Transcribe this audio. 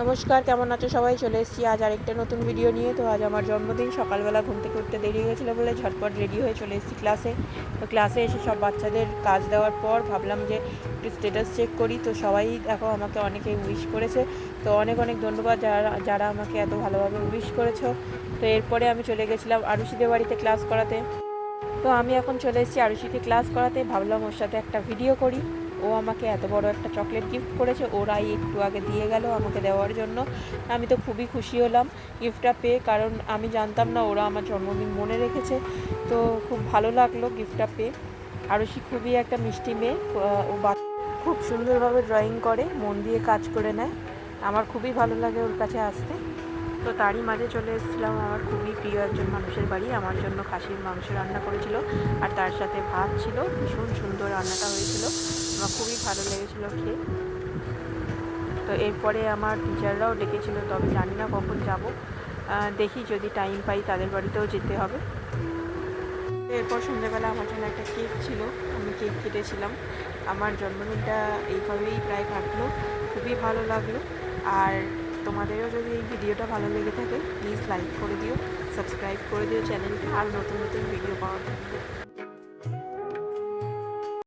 নমস্কার, কেমন আছো সবাই? চলে এসেছি আজ আরেকটা নতুন ভিডিও নিয়ে। তো আজ আমার জন্মদিন। সকালবেলা ঘুম থেকে উঠতে দেরি হয়ে গেছিলো বলে ঝটপট রেডি হয়ে চলে এসেছি ক্লাসে। তো ক্লাসে এসে সব বাচ্চাদের কাজ দেওয়ার পর ভাবলাম যে একটু স্ট্যাটাস চেক করি। তো সবাই দেখো আমাকে অনেকে উইশ করেছে। তো অনেক অনেক ধন্যবাদ যারা আমাকে এত ভালোভাবে উইশ করেছো। তো এরপরে আমি চলে গেছিলাম আরুষিদের বাড়িতে ক্লাস করাতে। তো আমি এখন চলে এসেছি আরুষিকে ক্লাস করাতে। ভাবলাম ওর সাথে একটা ভিডিও করি। ও আমাকে এত বড় একটা চকলেট গিফট করেছে, ওরাই একটু আগে দিয়ে গেল আমাকে দেওয়ার জন্য। আমি তো খুবই খুশি হলাম গিফটটা পেয়ে, কারণ আমি জানতাম না ওরা আমার জন্মদিন মনে রেখেছে। তো খুব ভালো লাগলো গিফটটা পেয়ে। আরুষি খুবই একটা মিষ্টি মেয়ে। ও খুব সুন্দরভাবে ড্রয়িং করে, মন দিয়ে কাজ করে নেয়। আমার খুবই ভালো লাগে ওর কাছে আসতে। তো তারই মাঝে চলে এসেছিলাম আমার খুবই প্রিয় একজন মানুষের বাড়ি। আমার জন্য খাসির মাংস রান্না করেছিল, আর তার সাথে ভাত ছিল। ভীষণ সুন্দর রান্নাটা হয়েছিল, আমার খুবই ভালো লেগেছিলো খেয়ে। তো এরপরে আমার টিচাররাও ডেকেছিল, তবে জানি না কখন যাব। দেখি যদি টাইম পাই তাদের বাড়িতেও যেতে হবে। এরপর সন্ধ্যেবেলা আমার জন্য একটা কেক ছিল, আমি কেক কেটেছিলাম। আমার জন্মদিনটা এইভাবেই প্রায় কাটলো, খুবই ভালো লাগলো। আর তোমাদেরও যদি এই ভিডিওটা ভালো লেগে থাকে প্লিজ লাইক করে দিও, সাবস্ক্রাইব করে দিও চ্যানেলটা, আর নতুন নতুন ভিডিও পাওয়ার জন্য।